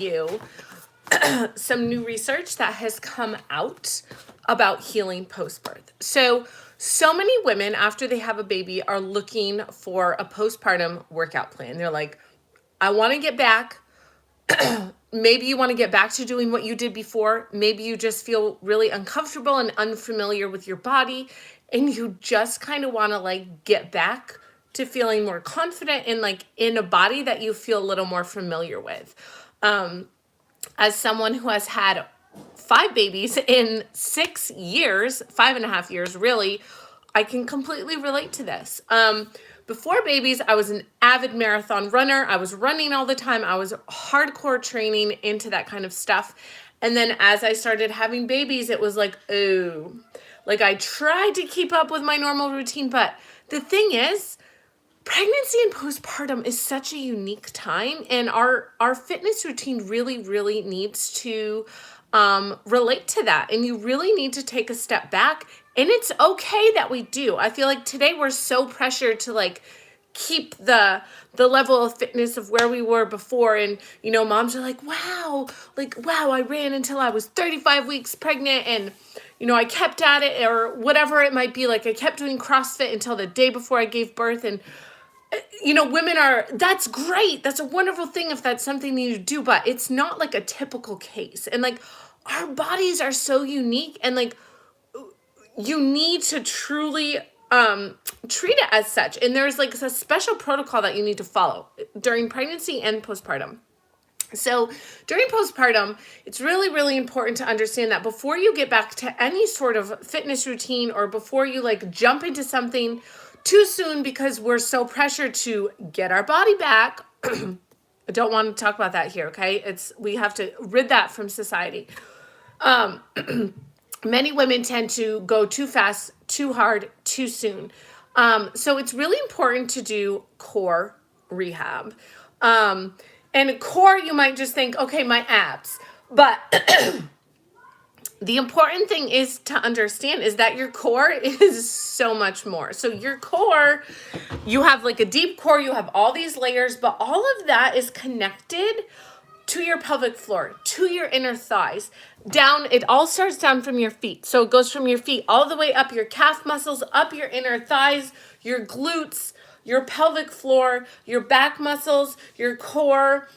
you some new research that has come out about healing post-birth. So many women after they have a baby are looking for a postpartum workout plan. They're like, I want to get back. Maybe you want to get back to doing what you did before. Maybe you just feel really uncomfortable and unfamiliar with your body, and you just kind of want to like get back to feeling more confident and like in a body that you feel a little more familiar with. As someone who has had 5 babies in 6 years, 5.5 years, really, I can completely relate to this. Before babies, I was an avid marathon runner. I was running all the time. I was hardcore training into that kind of stuff. And then as I started having babies, it was like, oh, like I tried to keep up with my normal routine. But the thing is, pregnancy and postpartum is such a unique time, and our fitness routine really needs to relate to that. And you really need to take a step back, and it's okay that we do. I feel like today we're so pressured to like keep the level of fitness of where we were before. And you know, moms are like, wow, I ran until I was 35 weeks pregnant, and you know, I kept at it, or whatever it might be. Like I kept doing CrossFit until the day before I gave birth. And you know, that's great. That's a wonderful thing if that's something you do, but it's not like a typical case. And like our bodies are so unique, and like you need to truly treat it as such. And there's like a special protocol that you need to follow during pregnancy and postpartum. So during postpartum, it's really important to understand that before you get back to any sort of fitness routine, or before you like jump into something too soon because we're so pressured to get our body back. I don't want to talk about that here, okay? We have to rid that from society. Many women tend to go too fast, too hard, too soon. So it's really important to do core rehab. And core, you might just think, okay, my abs. But the important thing is to understand is that your core is so much more. So your core, you have like a deep core, you have all these layers, but all of that is connected to your pelvic floor, to your inner thighs, down. It all starts down from your feet. So it goes from your feet all the way up your calf muscles, up your inner thighs, your glutes, your pelvic floor, your back muscles, your core,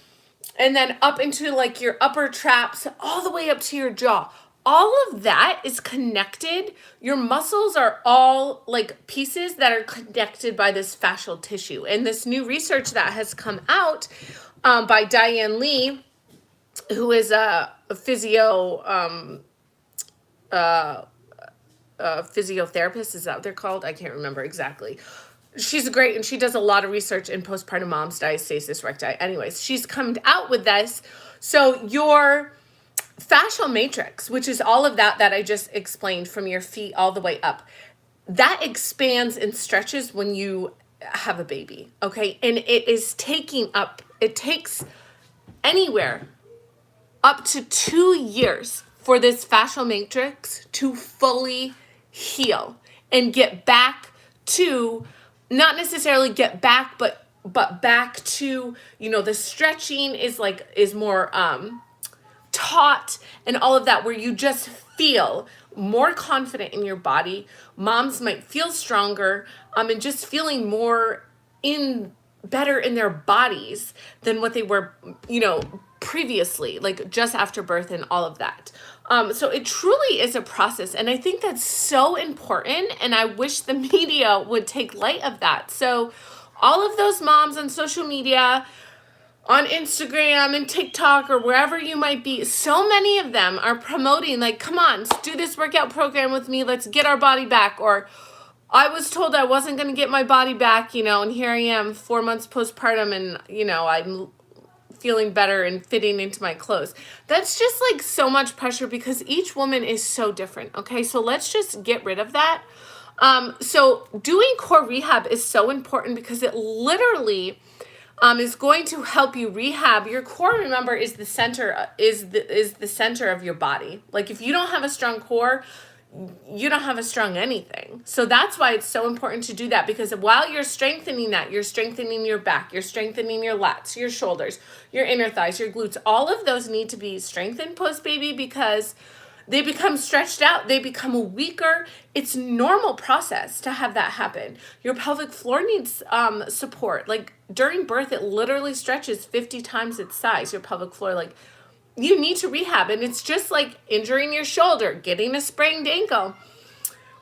and then up into like your upper traps, all the way up to your jaw. All of that is connected. Your muscles are all like pieces that are connected by this fascial tissue. And this new research that has come out by Diane Lee, who is a physiotherapist, is that what they're called? I can't remember exactly. She's great, and she does a lot of research in postpartum moms, diastasis recti. Anyways, she's come out with this. So your fascial matrix, which is all of that I just explained from your feet all the way up, that expands and stretches when you have a baby, okay? And it takes anywhere up to 2 years for this fascial matrix to fully heal and get back to, not necessarily get back, but back to, you know, the stretching is more taught and all of that, where you just feel more confident in your body. Moms might feel stronger, and just feeling more better in their bodies than what they were, you know, previously, like just after birth and all of that. So it truly is a process. And I think that's so important. And I wish the media would take light of that. So all of those moms on social media, on Instagram and TikTok or wherever you might be, so many of them are promoting like, come on, let's do this workout program with me. Let's get our body back. Or I was told I wasn't going to get my body back, you know, and here I am 4 months postpartum, and, you know, I'm feeling better and fitting into my clothes. That's just like so much pressure because each woman is so different. Okay. So let's just get rid of that. So doing core rehab is so important because it literally is going to help you rehab. Your core, remember, is the center of your body. Like if you don't have a strong core, you don't have a strong anything. So that's why it's so important to do that, because while you're strengthening that, you're strengthening your back, you're strengthening your lats, your shoulders, your inner thighs, your glutes. All of those need to be strengthened post-baby because they become stretched out, they become weaker. It's normal process to have that happen. Your pelvic floor needs support. Like during birth, it literally stretches 50 times its size, your pelvic floor. Like you need to rehab, and it's just like injuring your shoulder, getting a sprained ankle.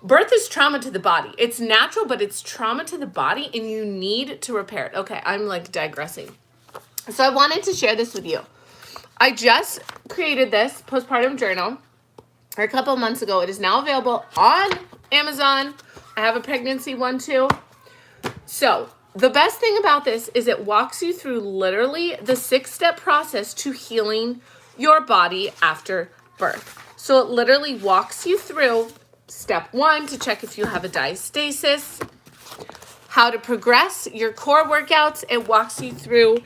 Birth is trauma to the body. It's natural, but it's trauma to the body, and you need to repair it. Okay, I'm like digressing. So I wanted to share this with you. I just created this postpartum journal a couple months ago. It is now available on Amazon. I have a pregnancy one too. So the best thing about this is it walks you through literally the 6-step process to healing your body after birth. So it literally walks you through step 1 to check if you have a diastasis, how to progress your core workouts. It walks you through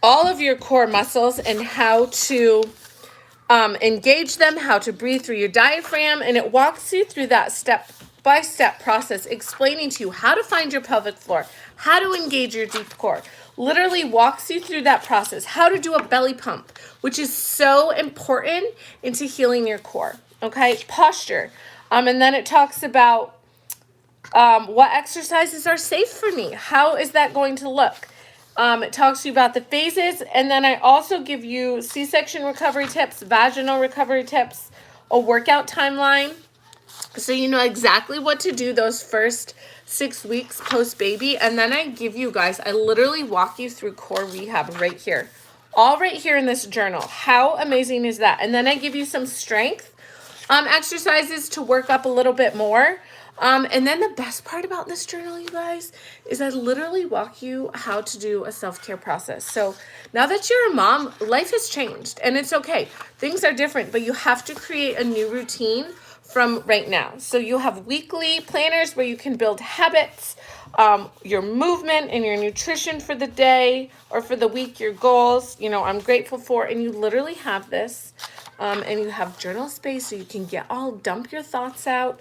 all of your core muscles and how to engage them, how to breathe through your diaphragm, and it walks you through that step-by-step process, explaining to you how to find your pelvic floor, how to engage your deep core. Literally walks you through that process, how to do a belly pump, which is so important into healing your core, okay? Posture. And then it talks about what exercises are safe for me. How is that going to look? It talks to you about the phases, and then I also give you C-section recovery tips, vaginal recovery tips, a workout timeline, so you know exactly what to do those first 6 weeks post-baby. And then I give you guys, I literally walk you through core rehab right here, all right here in this journal. How amazing is that? And then I give you some strength exercises to work up a little bit more. And then the best part about this journal, you guys, is I literally walk you how to do a self-care process. So now that you're a mom, life has changed, and it's okay. Things are different, but you have to create a new routine from right now. So you'll have weekly planners where you can build habits, your movement and your nutrition for the day or for the week, your goals, you know, I'm grateful for, and you literally have this, and you have journal space so you can dump your thoughts out.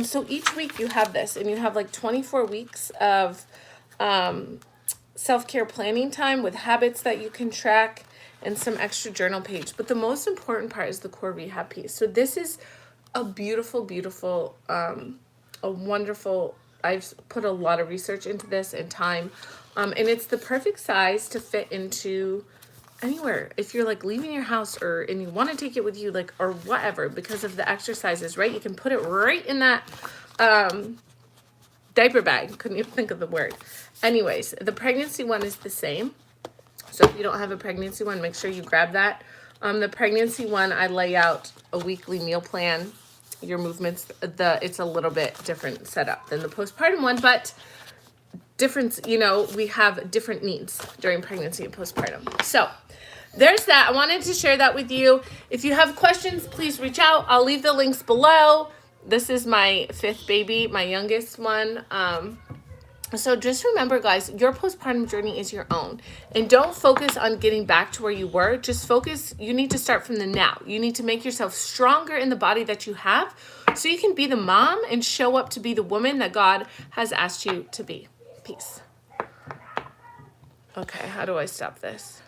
So each week you have this, and you have like 24 weeks of self-care planning time with habits that you can track and some extra journal page. But the most important part is the core rehab piece. So this is a beautiful, beautiful, a wonderful, I've put a lot of research into this and time, and it's the perfect size to fit into anywhere. If you're like leaving your house and you want to take it with you, like, or whatever, because of the exercises, right? You can put it right in that diaper bag. Couldn't even think of the word. Anyways, the pregnancy one is the same. So if you don't have a pregnancy one, make sure you grab that. The pregnancy one, I lay out a weekly meal plan, your movements. It's a little bit different setup than the postpartum one, but difference, you know, we have different needs during pregnancy and postpartum. So there's that. I wanted to share that with you. If you have questions, please reach out. I'll leave the links below. This is my 5th baby, my youngest one. So just remember, guys, your postpartum journey is your own. And don't focus on getting back to where you were. Just focus, you need to start from the now. You need to make yourself stronger in the body that you have so you can be the mom and show up to be the woman that God has asked you to be. Peace. Okay, how do I stop this?